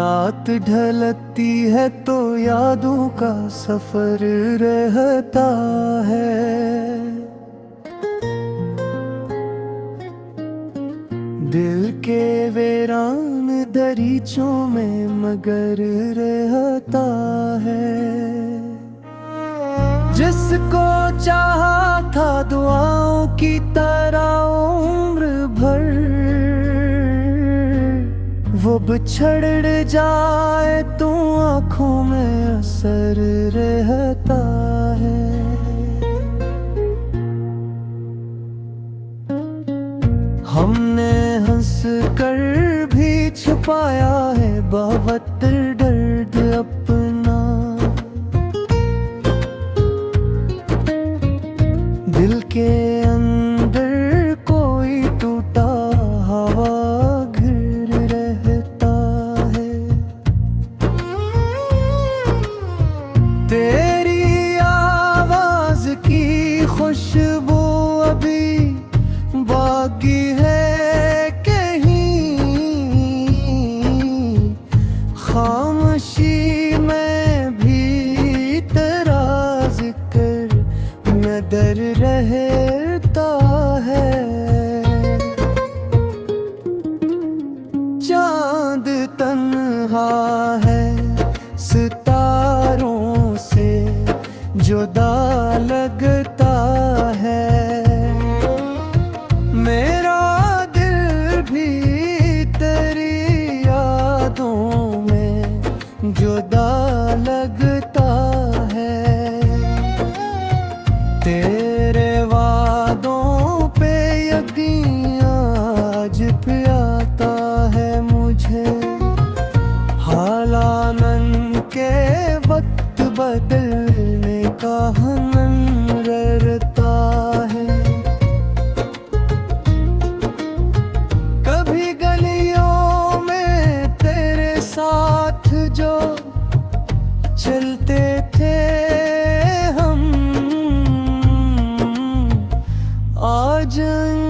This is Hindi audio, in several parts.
रात ढलती है तो यादों का सफर रहता है। दिल के वीरान दरीचों में मगर रहता है। जिसको चाहा था दुआओं की तरह उम्र भर, वो बिछड़ जाए तो आँखों में असर रहता है। हमने हंस कर भी छुपाया है बहुत दर्द अपना। दिल के अंदर कोई टूटा हवा घिर रहता है। तेरी आवाज की खुशबू अभी बाकी है कहीं, खामोशी में भी तेरा जिक्र नजर रहता है। चांद तन्हा है सितारों से जुदा लगता है। मेरा दिल भी तेरी यादों में जुदा लगता है। तेरे वादों पे यकीन आज भी आता है मुझे। हालानन के वक्त बदलने का हनन रहता है। कभी गलियों में तेरे साथ जो चलते थे हम, आज इन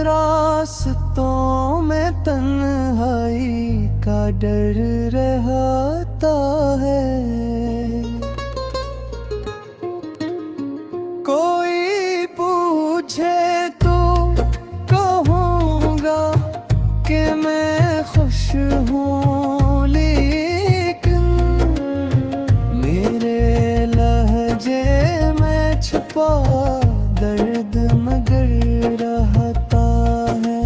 रास्तों में तन्हाई का डर रहता है। कोई पूछे तो कहूँगा कि मैं खुश हूँ, लेकिन मेरे लहजे में छुपा दर्द मगर रहता है।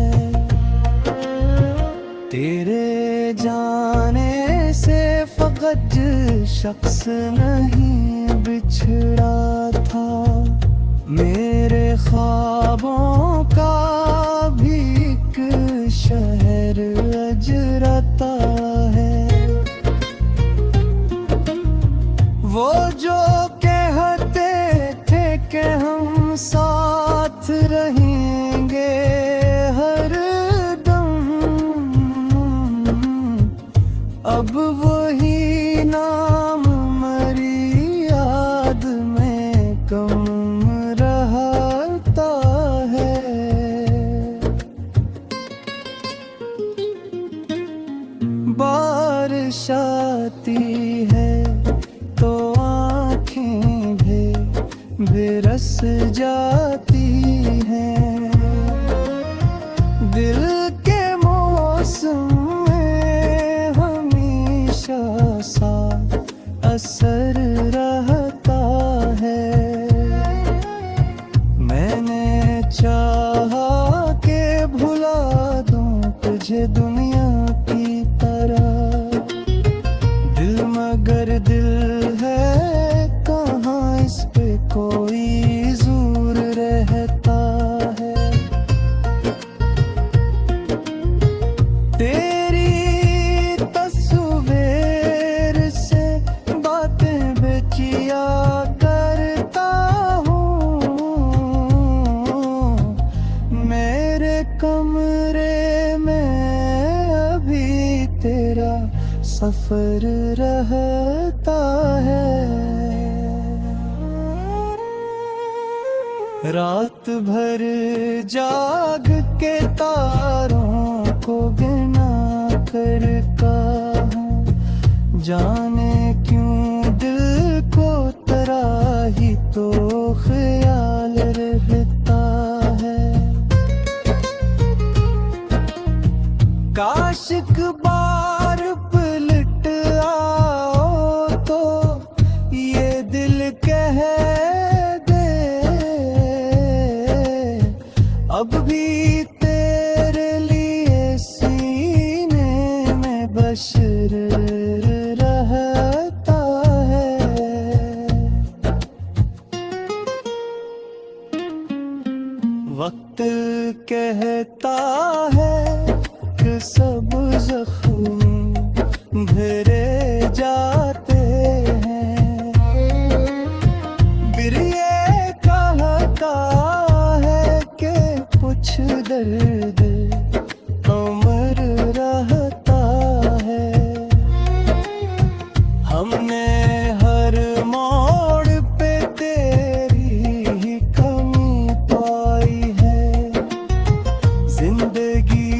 तेरे जाने से फकत शख्स नहीं बिछड़ा था, मेरे ख्वाबों का भी एक शहर अजरता है। वो जो कहते थे कि हम साथ रहेंगे हर दम, अब वही नाम मरी याद में कम रहता है। बारिश आती है तो आँखें भी बेरस जाती हैं। दिल के मौसम में हमेशा सा असर रहता है। मैंने चाहा के भुला दूं तुझे दुनिया की तरह, दिल मगर दिल है कहाँ, इस पे कोई जोर रहता है। तेरी तस्वीर से बातें बेचिया करता हूँ, मेरे कमरे में अभी तेरा सफर रहता है। रात भर जाग के तारों को गिना कर कहूँ, जाने क्यों दिल को तेरा ही तो ख्याल रहता है। काश एक बार पलट आओ तो ये दिल कह दे अब भी तेरे लिए सीने में बशर रहता है। वक्त कहता है कि सब जख्म भरे जाते हैं, फिर ये कहता है कि कुछ दर्द अमर रहता है। हमने हर मोड़ पे तेरी ही कमी पाई है, जिंदगी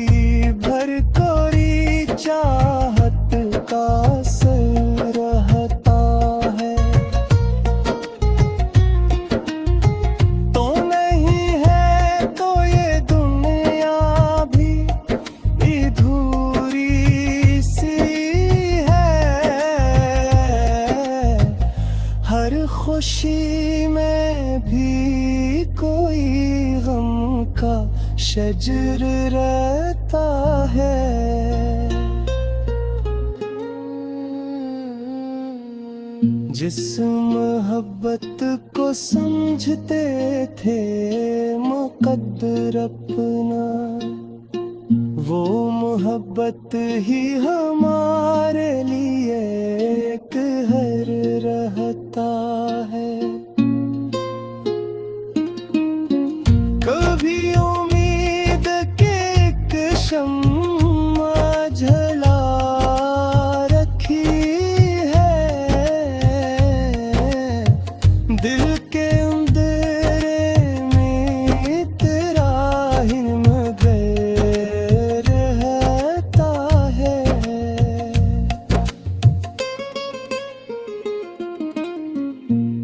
भर कोरी चाहत का असर रहता है। तो नहीं है तो ये दुनिया भी अधूरी सी है, हर खुशी में भी कोई गम का शजर रहता है। जिस मोहब्बत को समझते थे मुकद्दर अपना, वो मोहब्बत ही हमारे लिए एक हर रहता है। कभी उम्मीद के एक शम्मा जला रखी है, दिल के अंधेरे में तेरा ही मगर रहता है।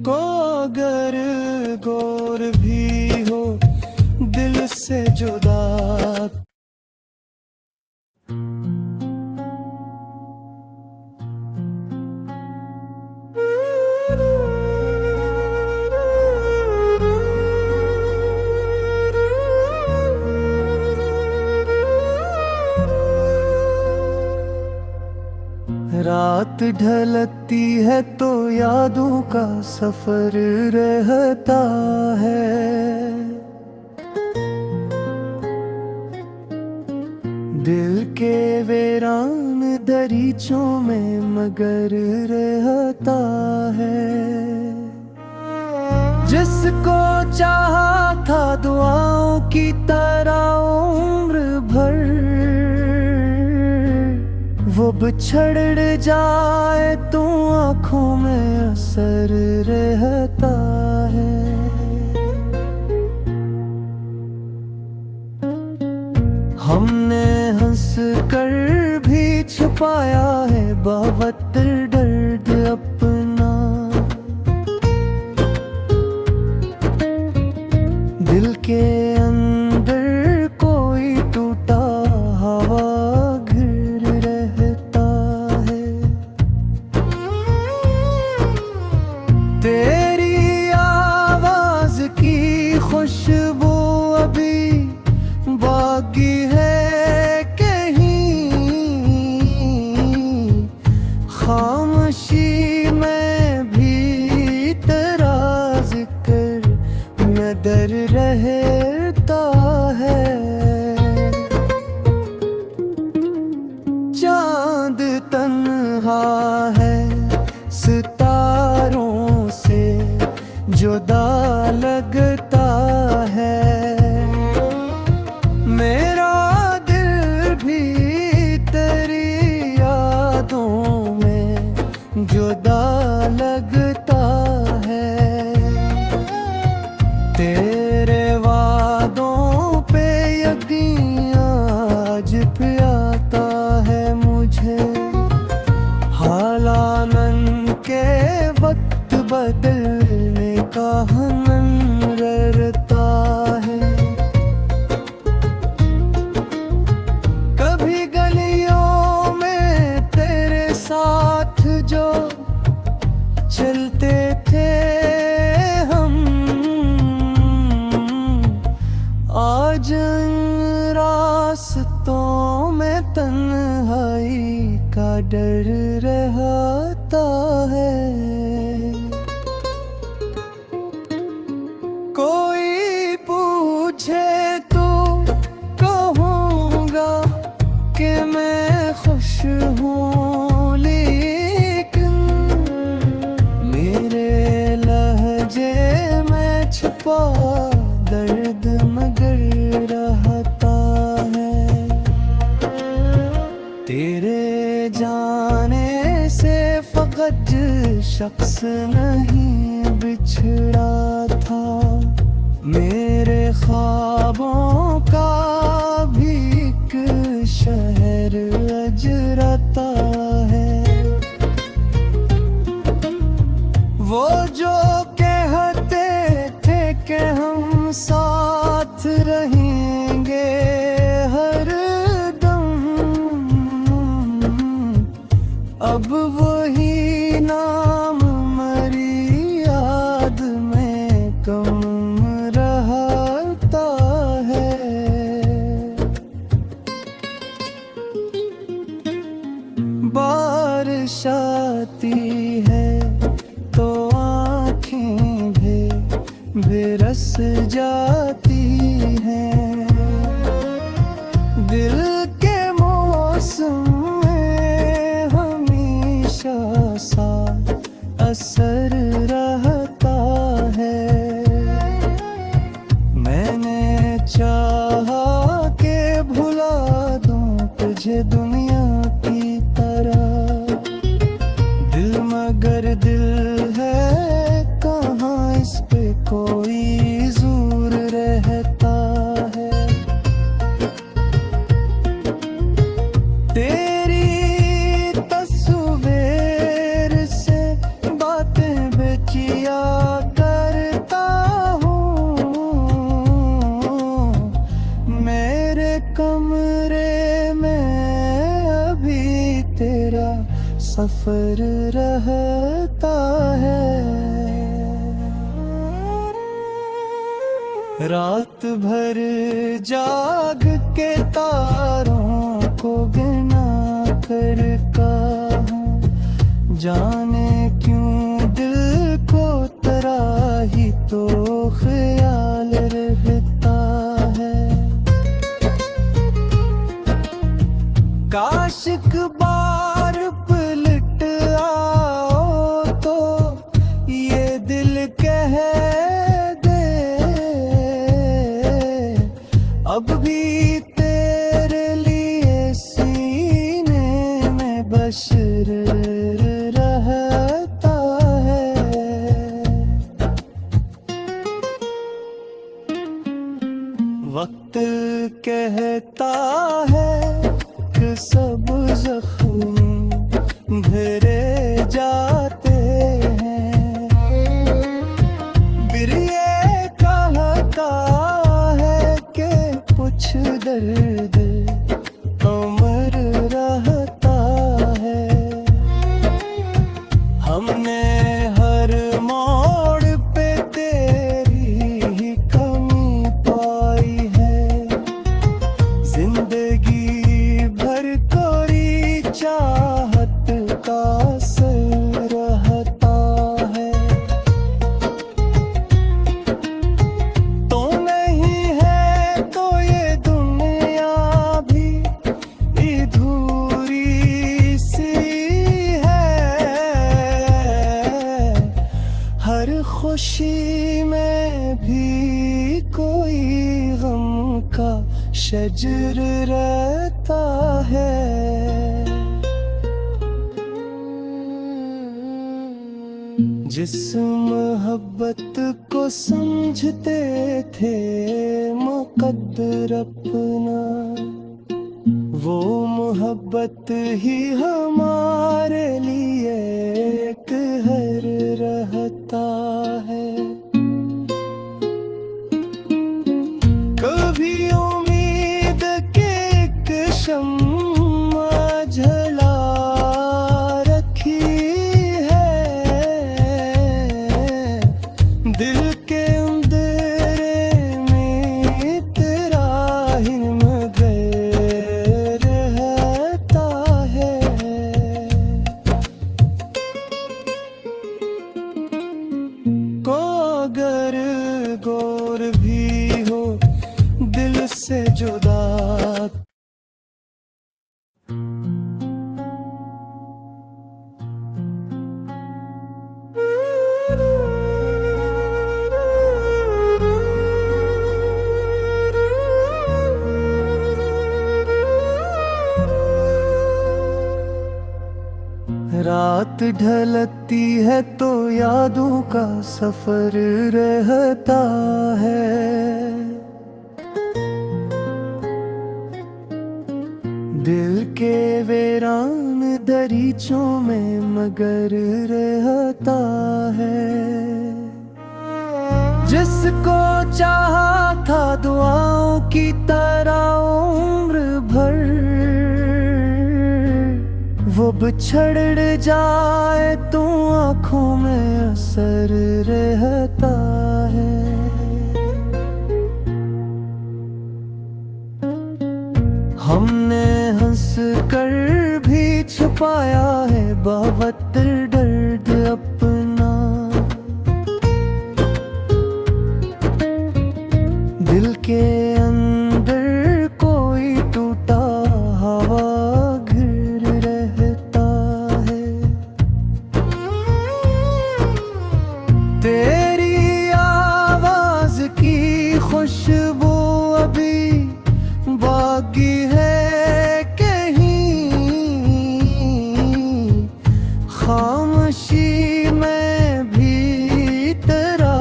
को अगर गौर भी हो दिल से जुदा, रात ढलती है तो यादों का सफर रहता है, दिल के वीरान दरीचों में मगर रहता है। जिसको चाहा था दुआओं की तरह उम्र भर, वो बिछड़ जाए तो आँखों में असर रहता है। हमने हंस कर भी छुपाया है बहुत दर्द अपना, दिल के अंदर कोई टूटा हवा घिर रहता है। तेरी आवाज की खुशबू अभी बाकी है कहीं, खामोशी में भी तेरा जिक्र नजर रहता है। चांद तन्हा है सितारों से जुदा लगता है, मेरा जो चलते थे हम, आज इन रास्तों में तन्हाई का डर रहता है। कोई पूछे तो कहूँगा कि मैं खुश हूँ, लेकिन मेरे लहजे में छुपा दर्द मगर रहता है। तेरे जाने से फकत शख्स नहीं बिछड़ा था, मेरे ख्वाबों का भी एक शहर अजरता है। वो जो कहते थे कि हम साथ रहेंगे हर दम, अब वही नाम मरी याद में कम रहता है। बारिश आती है तो आँखें बेरस जाती हैं, दिल के मौसम में हमेशा सा असर रहता है। मैंने चाहा के भुला दूं तुझे दुनिया की तरह, दिल मगर दिल है कहाँ, इस पे कोई जोर रहता है। तेरी तस्वीर से बातें बेचिया करता हूँ, मेरे कमरे में अभी तेरा सफर रहता है। रात भर जाग के तारों को गिना कर कहूँ, जाने क्यों दिल को तेरा ही तो ख्याल रहता है। काश एक बार पलट आओ तो ये दिल कह दे, अब भी तेरे लिए सीने में बशर रहता है। वक्त कहता है कि सब जख्म भरे जाते हैं, फिर ये कहता है कि कुछ दर्द अमर रहता है। हमने हर मोड़ पे तेरी ही कमी पाई है, जिंदगी भर कोरी चाहत का असर रहता है। तो नहीं है तो ये दुनिया भी अधूरी सी है, हर खुशी में भी कोई गम का शजर रहता है। जिस मोहब्बत को समझते थे मुकद्दर अपना, वो मोहब्बत ही हमारे लिए एक हर रहता है। कभी उम्मीद के एक शम्मा जला रखी रात ढलती है तो यादों का सफर रहता है। दिल के वीरान दरीचों में मगर रहता है। जिसको चाहा था दुआओं की तरह उम्र भर, वो बिछड़ जाए तो आँखों में असर रहता है। हमने हंस कर भी छुपाया है बहुत दर्द अपना। दिल के अंदर कोई टूटा हवा घिर रहता है। तेरी आवाज की खुशबू अभी बाकी है कहीं, खामोशी में भी तेरा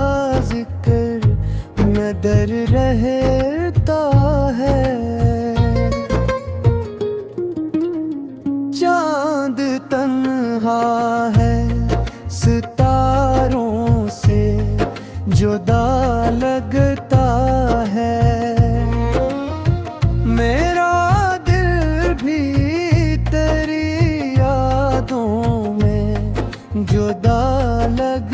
जिक्र नजर रहता है। चांद तन्हा है सितारों से जुदा लगता है। मेरा दिल भी तेरी यादों में जुदा लग